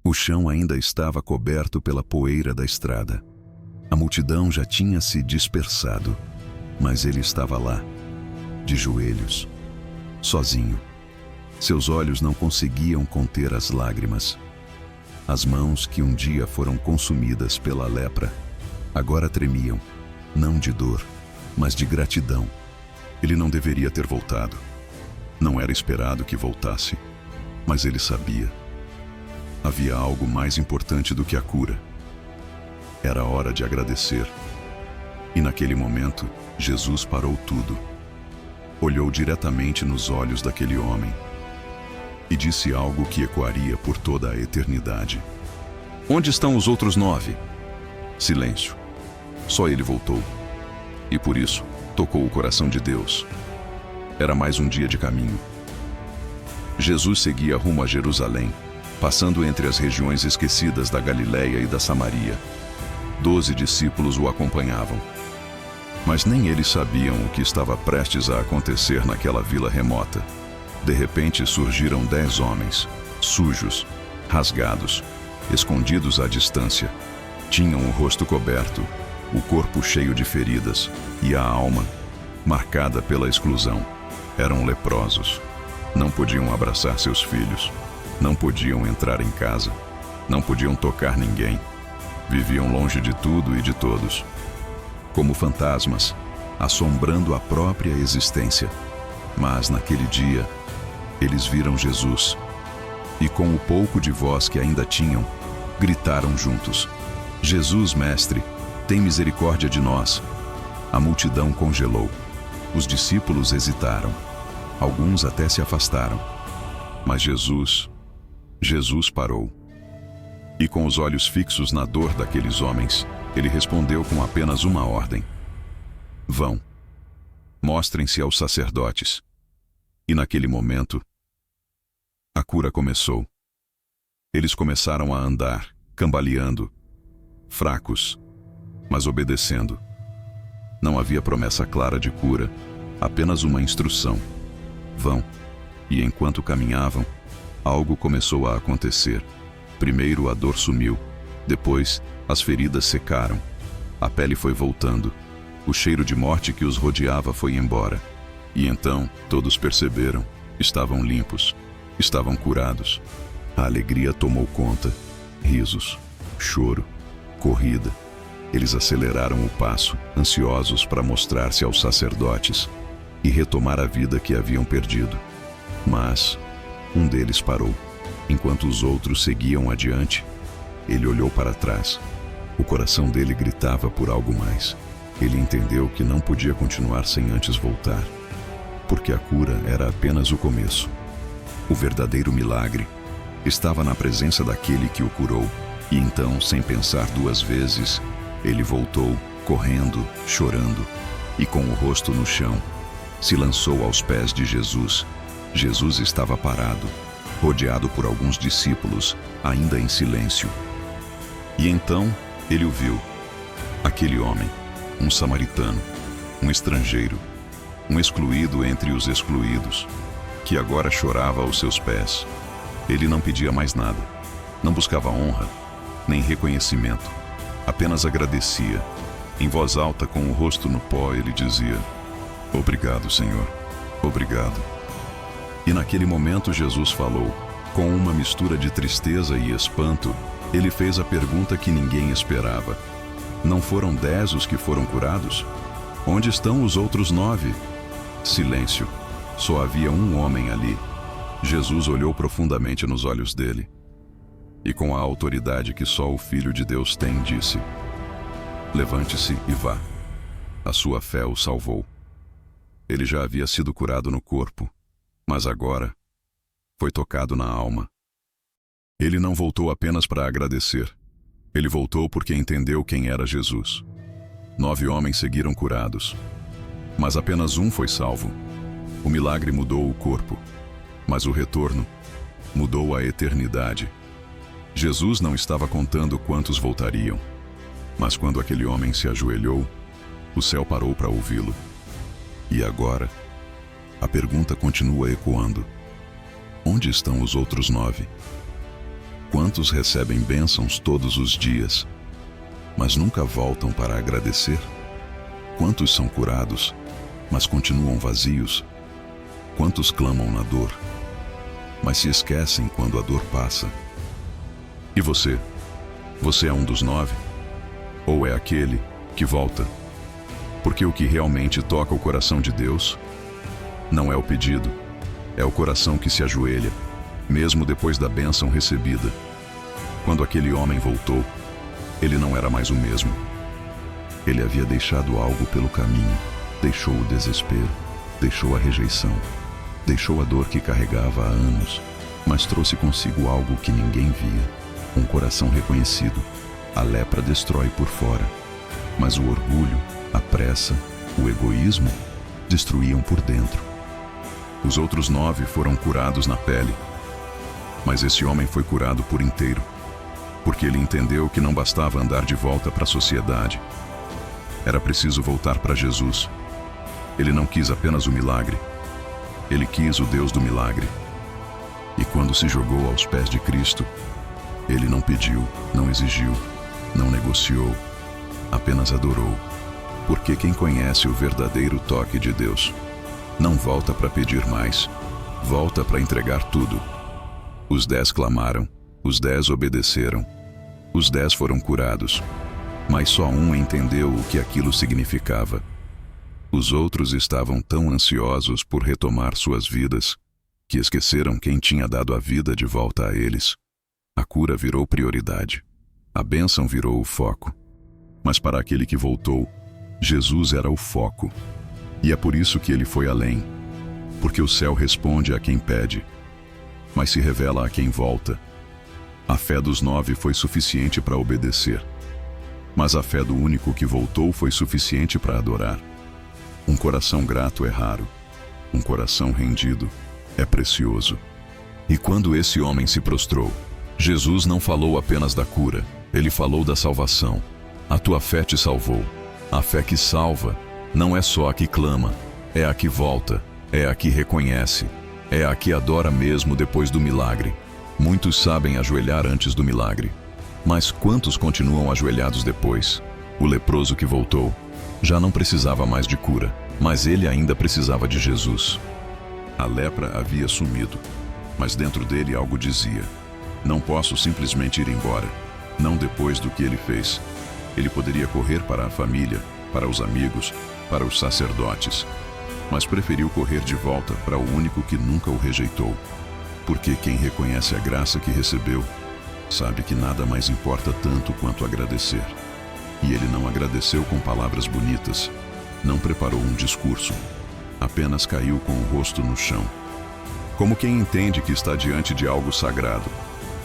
O chão ainda estava coberto pela poeira da estrada. A multidão já tinha se dispersado, mas ele estava lá, de joelhos, sozinho. Seus olhos não conseguiam conter as lágrimas. As mãos que um dia foram consumidas pela lepra, agora tremiam, não de dor, mas de gratidão. Ele não deveria ter voltado. Não era esperado que voltasse, mas ele sabia. Havia algo mais importante do que a cura. Era hora de agradecer. E naquele momento, Jesus parou tudo. Olhou diretamente nos olhos daquele homem e disse algo que ecoaria por toda a eternidade. Onde estão os outros 9? Silêncio. Só ele voltou. E por isso, tocou o coração de Deus. Era mais um dia de caminho. Jesus seguia rumo a Jerusalém, passando entre as regiões esquecidas da Galiléia e da Samaria. 12 discípulos o acompanhavam. Mas nem eles sabiam o que estava prestes a acontecer naquela vila remota. De repente surgiram 10 homens, sujos, rasgados, escondidos à distância. Tinham o rosto coberto, o corpo cheio de feridas e a alma marcada pela exclusão. Eram leprosos. Não podiam abraçar seus filhos. Não podiam entrar em casa. Não podiam tocar ninguém. Viviam longe de tudo e de todos, como fantasmas, assombrando a própria existência. Mas naquele dia, eles viram Jesus, e com o pouco de voz que ainda tinham, gritaram juntos: Jesus, Mestre, tem misericórdia de nós. A multidão congelou. Os discípulos hesitaram. Alguns até se afastaram. Mas Jesus parou. E com os olhos fixos na dor daqueles homens, ele respondeu com apenas uma ordem: Vão, mostrem-se aos sacerdotes. E naquele momento, a cura começou. Eles começaram a andar, cambaleando, fracos, mas obedecendo. Não havia promessa clara de cura, apenas uma instrução: vão. E enquanto caminhavam, algo começou a acontecer. Primeiro a dor sumiu, depois as feridas secaram, a pele foi voltando, o cheiro de morte que os rodeava foi embora. E então todos perceberam, estavam limpos, estavam curados. A alegria tomou conta, risos, choro, corrida. Eles aceleraram o passo, ansiosos para mostrar-se aos sacerdotes e retomar a vida que haviam perdido. Mas um deles parou. Enquanto os outros seguiam adiante, ele olhou para trás. O coração dele gritava por algo mais. Ele entendeu que não podia continuar sem antes voltar, porque a cura era apenas o começo. O verdadeiro milagre estava na presença daquele que o curou. E então, sem pensar duas vezes, ele voltou, correndo, chorando, e com o rosto no chão, se lançou aos pés de Jesus. Jesus estava parado, rodeado por alguns discípulos, ainda em silêncio. E então ele o viu. Aquele homem, um samaritano, um estrangeiro, um excluído entre os excluídos, que agora chorava aos seus pés. Ele não pedia mais nada, não buscava honra, nem reconhecimento, apenas agradecia. Em voz alta, com o rosto no pó, ele dizia: Obrigado, Senhor, obrigado. E naquele momento Jesus falou. Com uma mistura de tristeza e espanto, ele fez a pergunta que ninguém esperava: Não foram 10 os que foram curados? Onde estão os outros 9? Silêncio. Só havia um homem ali. Jesus olhou profundamente nos olhos dele e, com a autoridade que só o Filho de Deus tem, disse: Levante-se e vá. A sua fé o salvou. Ele já havia sido curado no corpo, mas agora foi tocado na alma. Ele não voltou apenas para agradecer. Ele voltou porque entendeu quem era Jesus. 9 homens seguiram curados, mas apenas um foi salvo. O milagre mudou o corpo, mas o retorno mudou a eternidade. Jesus não estava contando quantos voltariam, mas quando aquele homem se ajoelhou, o céu parou para ouvi-lo. E agora, a pergunta continua ecoando: Onde estão os outros 9? Quantos recebem bênçãos todos os dias, mas nunca voltam para agradecer? Quantos são curados, mas continuam vazios? Quantos clamam na dor, mas se esquecem quando a dor passa? E você? Você é um dos 9? Ou é aquele que volta? Porque o que realmente toca o coração de Deus não é o pedido, é o coração que se ajoelha, mesmo depois da bênção recebida. Quando aquele homem voltou, ele não era mais o mesmo. Ele havia deixado algo pelo caminho, deixou o desespero, deixou a rejeição, deixou a dor que carregava há anos, mas trouxe consigo algo que ninguém via, um coração reconhecido. A lepra destrói por fora, mas o orgulho, a pressa, o egoísmo destruíam por dentro. Os outros 9 foram curados na pele, mas esse homem foi curado por inteiro, porque ele entendeu que não bastava andar de volta para a sociedade. Era preciso voltar para Jesus. Ele não quis apenas o milagre, ele quis o Deus do milagre. E quando se jogou aos pés de Cristo, ele não pediu, não exigiu, não negociou, apenas adorou. Porque quem conhece o verdadeiro toque de Deus não volta para pedir mais, volta para entregar tudo. Os 10 clamaram, os 10 obedeceram, os 10 foram curados, mas só um entendeu o que aquilo significava. Os outros estavam tão ansiosos por retomar suas vidas que esqueceram quem tinha dado a vida de volta a eles. A cura virou prioridade, a bênção virou o foco. Mas para aquele que voltou, Jesus era o foco. E é por isso que ele foi além, porque o céu responde a quem pede, mas se revela a quem volta. A fé dos 9 foi suficiente para obedecer, mas a fé do único que voltou foi suficiente para adorar. Um coração grato é raro, um coração rendido é precioso. E quando esse homem se prostrou, Jesus não falou apenas da cura, ele falou da salvação. A tua fé te salvou. A fé que salva não é só a que clama, é a que volta, é a que reconhece, é a que adora mesmo depois do milagre. Muitos sabem ajoelhar antes do milagre, mas quantos continuam ajoelhados depois? O leproso que voltou já não precisava mais de cura, mas ele ainda precisava de Jesus. A lepra havia sumido, mas dentro dele algo dizia: não posso simplesmente ir embora, não depois do que ele fez. Ele poderia correr para a família, para os amigos, para os sacerdotes, mas preferiu correr de volta para o único que nunca o rejeitou. Porque quem reconhece a graça que recebeu, sabe que nada mais importa tanto quanto agradecer. E ele não agradeceu com palavras bonitas, não preparou um discurso, apenas caiu com o rosto no chão. Como quem entende que está diante de algo sagrado,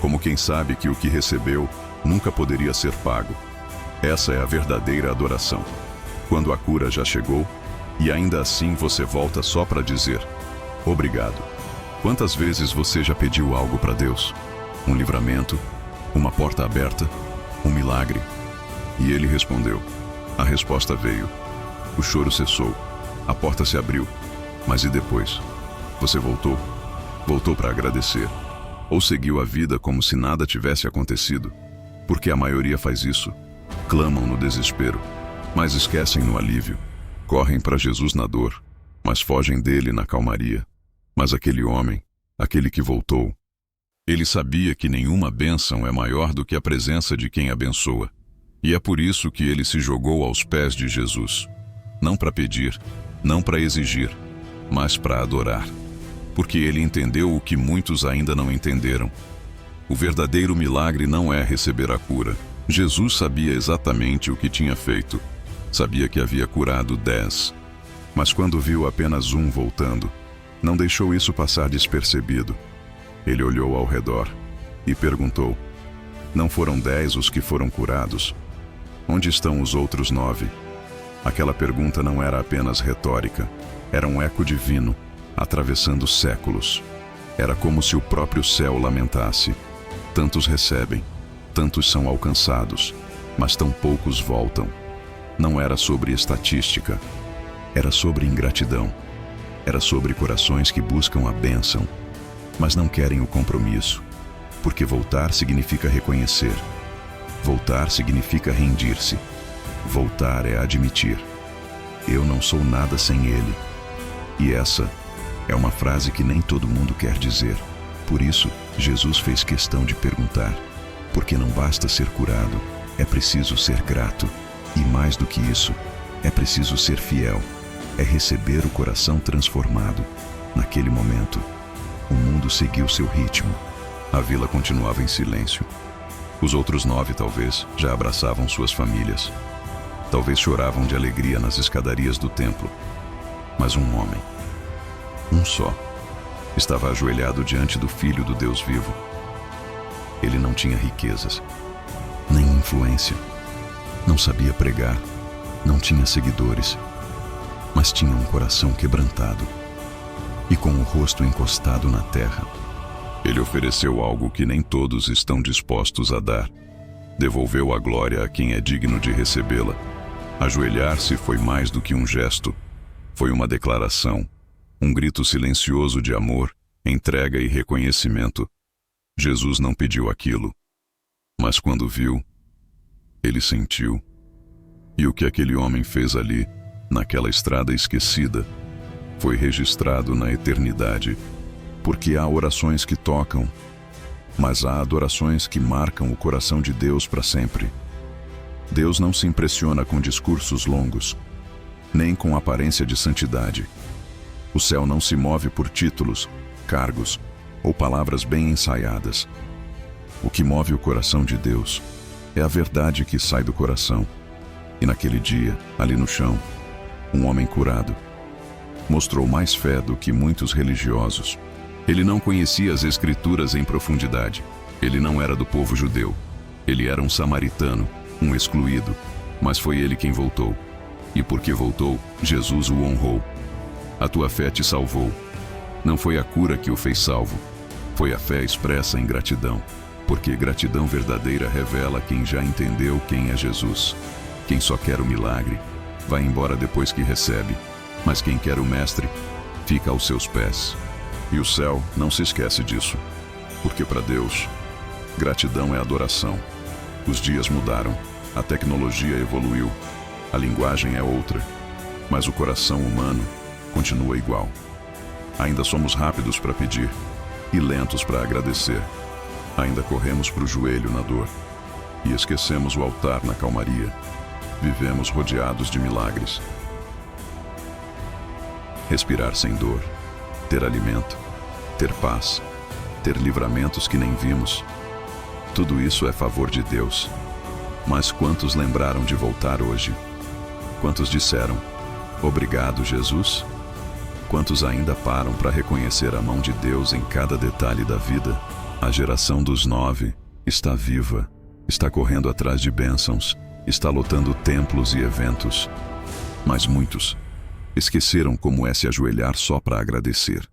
como quem sabe que o que recebeu nunca poderia ser pago. Essa é a verdadeira adoração. Quando a cura já chegou, e ainda assim você volta só para dizer: obrigado. Quantas vezes você já pediu algo para Deus? Um livramento, uma porta aberta, um milagre? E ele respondeu. A resposta veio. O choro cessou, a porta se abriu. Mas e depois? Você voltou? Voltou para agradecer? Ou seguiu a vida como se nada tivesse acontecido? Porque a maioria faz isso. Clamam no desespero, mas esquecem no alívio. Correm para Jesus na dor, mas fogem dele na calmaria. Mas aquele homem, aquele que voltou, ele sabia que nenhuma bênção é maior do que a presença de quem abençoa. E é por isso que ele se jogou aos pés de Jesus. Não para pedir, não para exigir, mas para adorar. Porque ele entendeu o que muitos ainda não entenderam. O verdadeiro milagre não é receber a cura. Jesus sabia exatamente o que tinha feito. Sabia que havia curado 10. Mas quando viu apenas um voltando, não deixou isso passar despercebido. Ele olhou ao redor e perguntou: não foram 10 os que foram curados? Onde estão os outros 9? Aquela pergunta não era apenas retórica, era um eco divino, atravessando séculos. Era como se o próprio céu lamentasse: tantos recebem, tantos são alcançados, mas tão poucos voltam. Não era sobre estatística, era sobre ingratidão. Era sobre corações que buscam a bênção, mas não querem o compromisso. Porque voltar significa reconhecer. Voltar significa rendir-se. Voltar é admitir: eu não sou nada sem ele. E essa é uma frase que nem todo mundo quer dizer. Por isso, Jesus fez questão de perguntar: porque não basta ser curado, é preciso ser grato. E mais do que isso, é preciso ser fiel. É receber o coração transformado. Naquele momento, o mundo seguiu seu ritmo. A vila continuava em silêncio. Os outros 9, talvez, já abraçavam suas famílias. Talvez choravam de alegria nas escadarias do templo. Mas um homem, um só, estava ajoelhado diante do Filho do Deus vivo. Ele não tinha riquezas, nem influência. Não sabia pregar, não tinha seguidores, mas tinha um coração quebrantado e com o rosto encostado na terra. Ele ofereceu algo que nem todos estão dispostos a dar. Devolveu a glória a quem é digno de recebê-la. Ajoelhar-se foi mais do que um gesto. Foi uma declaração, um grito silencioso de amor, entrega e reconhecimento. Jesus não pediu aquilo, mas quando viu, ele sentiu. E o que aquele homem fez ali, naquela estrada esquecida, foi registrado na eternidade. Porque há orações que tocam, mas há adorações que marcam o coração de Deus para sempre. Deus não se impressiona com discursos longos, nem com aparência de santidade. O céu não se move por títulos, cargos ou palavras bem ensaiadas. O que move o coração de Deus é a verdade que sai do coração. E naquele dia, ali no chão, um homem curado mostrou mais fé do que muitos religiosos. Ele não conhecia as Escrituras em profundidade. Ele não era do povo judeu. Ele era um samaritano, um excluído. Mas foi ele quem voltou. E porque voltou, Jesus o honrou. A tua fé te salvou. Não foi a cura que o fez salvo. Foi a fé expressa em gratidão. Porque gratidão verdadeira revela quem já entendeu quem é Jesus. Quem só quer o milagre, vai embora depois que recebe. Mas quem quer o Mestre, fica aos seus pés. E o céu não se esquece disso. Porque para Deus, gratidão é adoração. Os dias mudaram, a tecnologia evoluiu, a linguagem é outra, mas o coração humano continua igual. Ainda somos rápidos para pedir e lentos para agradecer. Ainda corremos para o joelho na dor e esquecemos o altar na calmaria. Vivemos rodeados de milagres. Respirar sem dor, ter alimento, ter paz, ter livramentos que nem vimos. Tudo isso é favor de Deus. Mas quantos lembraram de voltar hoje? Quantos disseram, obrigado, Jesus? Quantos ainda param para reconhecer a mão de Deus em cada detalhe da vida? A geração dos 9 está viva, está correndo atrás de bênçãos, está lotando templos e eventos. Mas muitos esqueceram como é se ajoelhar só para agradecer.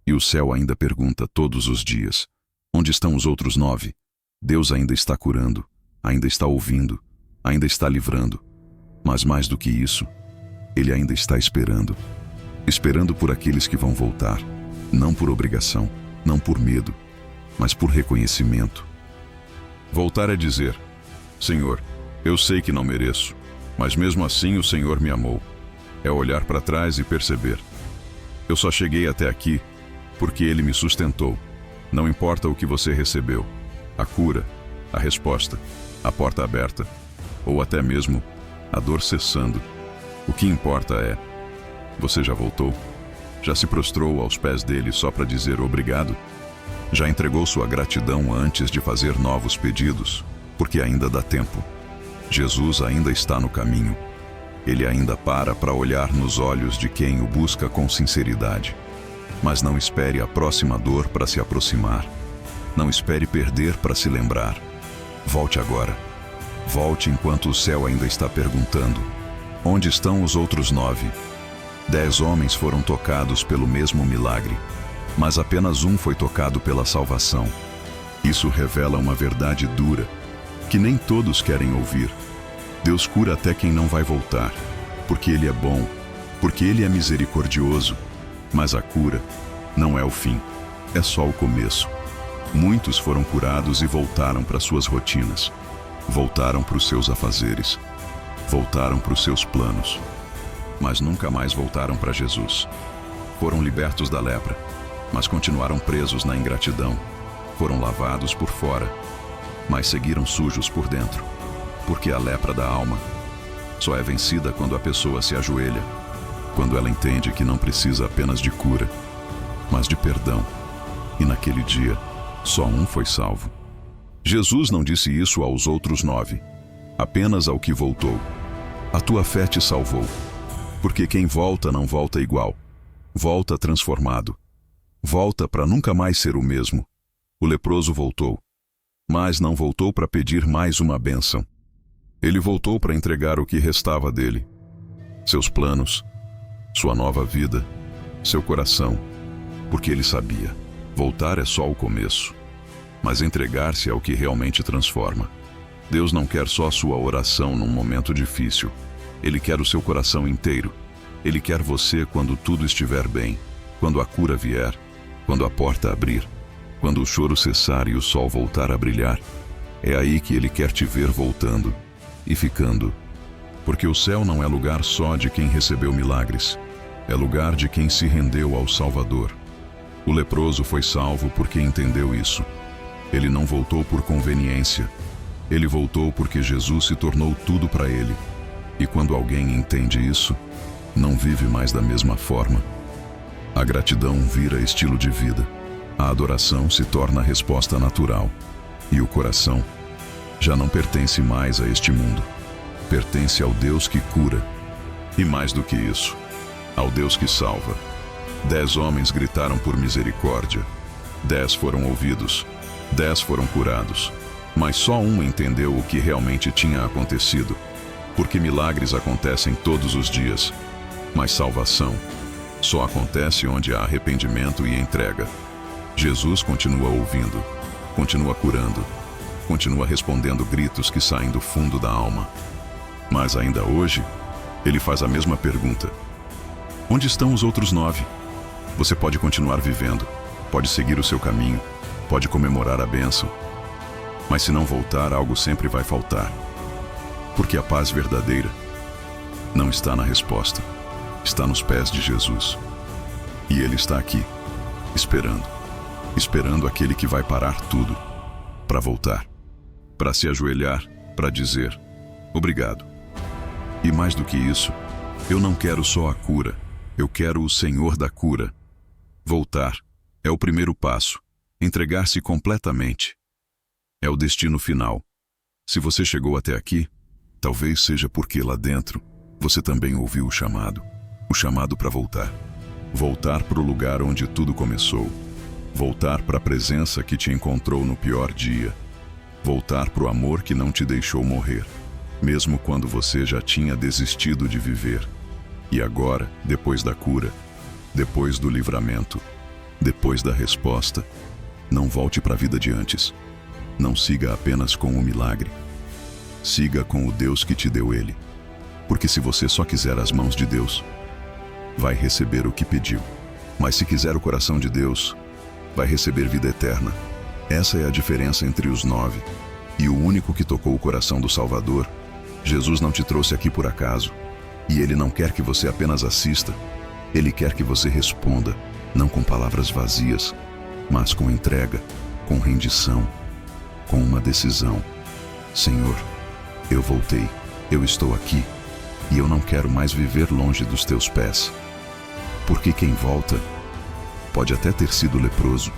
E o céu ainda pergunta todos os dias, onde estão os outros 9? Deus ainda está curando, ainda está ouvindo, ainda está livrando. Mas mais do que isso, Ele ainda está esperando. Esperando por aqueles que vão voltar, não por obrigação, não por medo, mas por reconhecimento. Voltar é dizer, Senhor, eu sei que não mereço, mas mesmo assim o Senhor me amou. É olhar para trás e perceber. Eu só cheguei até aqui porque Ele me sustentou. Não importa o que você recebeu, a cura, a resposta, a porta aberta, ou até mesmo a dor cessando. O que importa é, você já voltou? Já se prostrou aos pés dele só para dizer obrigado? Já entregou sua gratidão antes de fazer novos pedidos? Porque ainda dá tempo. Jesus ainda está no caminho. Ele ainda para olhar nos olhos de quem o busca com sinceridade. Mas não espere a próxima dor para se aproximar. Não espere perder para se lembrar. Volte agora. Volte enquanto o céu ainda está perguntando, onde estão os outros 9? 10 homens foram tocados pelo mesmo milagre, mas apenas um foi tocado pela salvação. Isso revela uma verdade dura, que nem todos querem ouvir. Deus cura até quem não vai voltar, porque Ele é bom, porque Ele é misericordioso. Mas a cura não é o fim, é só o começo. Muitos foram curados e voltaram para suas rotinas. Voltaram para os seus afazeres. Voltaram para os seus planos. Mas nunca mais voltaram para Jesus. Foram libertos da lepra, mas continuaram presos na ingratidão. Foram lavados por fora, mas seguiram sujos por dentro. Porque a lepra da alma só é vencida quando a pessoa se ajoelha, quando ela entende que não precisa apenas de cura, mas de perdão. E naquele dia, só um foi salvo. Jesus não disse isso aos outros 9, apenas ao que voltou. A tua fé te salvou. Porque quem volta não volta igual. Volta transformado. Volta para nunca mais ser o mesmo. O leproso voltou, mas não voltou para pedir mais uma bênção. Ele voltou para entregar o que restava dele. Seus planos, sua nova vida, seu coração. Porque ele sabia, voltar é só o começo. Mas entregar-se é o que realmente transforma. Deus não quer só a sua oração num momento difícil. Ele quer o seu coração inteiro. Ele quer você quando tudo estiver bem, quando a cura vier, quando a porta abrir, quando o choro cessar e o sol voltar a brilhar. É aí que Ele quer te ver voltando e ficando. Porque o céu não é lugar só de quem recebeu milagres. É lugar de quem se rendeu ao Salvador. O leproso foi salvo porque entendeu isso. Ele não voltou por conveniência. Ele voltou porque Jesus se tornou tudo para ele. E quando alguém entende isso, não vive mais da mesma forma. A gratidão vira estilo de vida. A adoração se torna a resposta natural. E o coração já não pertence mais a este mundo. Pertence ao Deus que cura. E mais do que isso, ao Deus que salva. 10 homens gritaram por misericórdia. 10 foram ouvidos. 10 foram curados. Mas só um entendeu o que realmente tinha acontecido. Porque milagres acontecem todos os dias. Mas salvação só acontece onde há arrependimento e entrega. Jesus continua ouvindo, continua curando, continua respondendo gritos que saem do fundo da alma. Mas ainda hoje, Ele faz a mesma pergunta. Onde estão os outros 9? Você pode continuar vivendo, pode seguir o seu caminho, pode comemorar a bênção. Mas se não voltar, algo sempre vai faltar. Porque a paz verdadeira não está na resposta, está nos pés de Jesus. E Ele está aqui, esperando aquele que vai parar tudo, para voltar, para se ajoelhar, para dizer, obrigado. E mais do que isso, eu não quero só a cura, eu quero o Senhor da cura. Voltar é o primeiro passo, entregar-se completamente. É o destino final. Se você chegou até aqui, talvez seja porque lá dentro você também ouviu o chamado para voltar. Voltar para o lugar onde tudo começou. Voltar para a presença que te encontrou no pior dia. Voltar para o amor que não te deixou morrer, mesmo quando você já tinha desistido de viver. E agora, depois da cura, depois do livramento, depois da resposta, não volte para a vida de antes. Não siga apenas com o milagre. Siga com o Deus que te deu ele. Porque se você só quiser as mãos de Deus, vai receber o que pediu. Mas se quiser o coração de Deus, vai receber vida eterna. Essa é a diferença entre os 9 e o único que tocou o coração do Salvador. Jesus não te trouxe aqui por acaso. E Ele não quer que você apenas assista. Ele quer que você responda, não com palavras vazias, mas com entrega, com rendição, com uma decisão. Senhor, eu voltei, eu estou aqui, e eu não quero mais viver longe dos teus pés. Porque quem volta pode até ter sido leproso,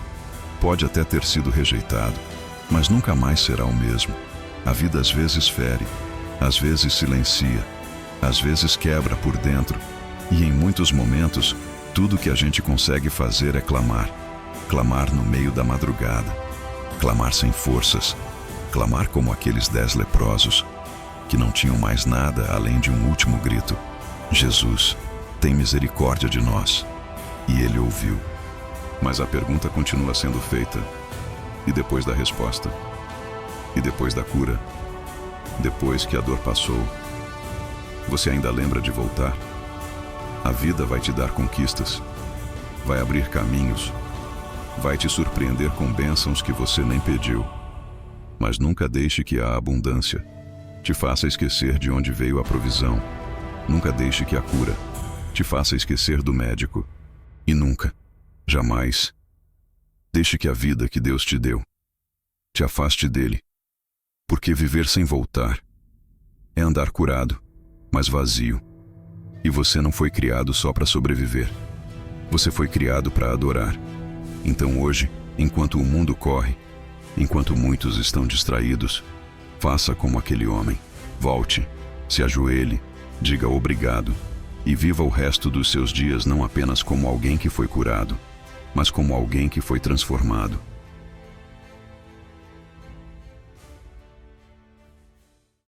pode até ter sido rejeitado, mas nunca mais será o mesmo. A vida às vezes fere, às vezes silencia, às vezes quebra por dentro, e em muitos momentos, tudo que a gente consegue fazer é clamar. Clamar no meio da madrugada, clamar sem forças, clamar como aqueles 10 leprosos, que não tinham mais nada além de um último grito. Jesus, tem misericórdia de nós. E Ele ouviu. Mas a pergunta continua sendo feita. E depois da resposta? E depois da cura? Depois que a dor passou? Você ainda lembra de voltar? A vida vai te dar conquistas. Vai abrir caminhos. Vai te surpreender com bênçãos que você nem pediu. Mas nunca deixe que a abundância te faça esquecer de onde veio a provisão. Nunca deixe que a cura te faça esquecer do médico. E nunca, jamais, deixe que a vida que Deus te deu te afaste dele. Porque viver sem voltar é andar curado, mas vazio. E você não foi criado só para sobreviver. Você foi criado para adorar. Então hoje, enquanto o mundo corre, enquanto muitos estão distraídos, faça como aquele homem. Volte, se ajoelhe, diga obrigado e viva o resto dos seus dias não apenas como alguém que foi curado, mas como alguém que foi transformado.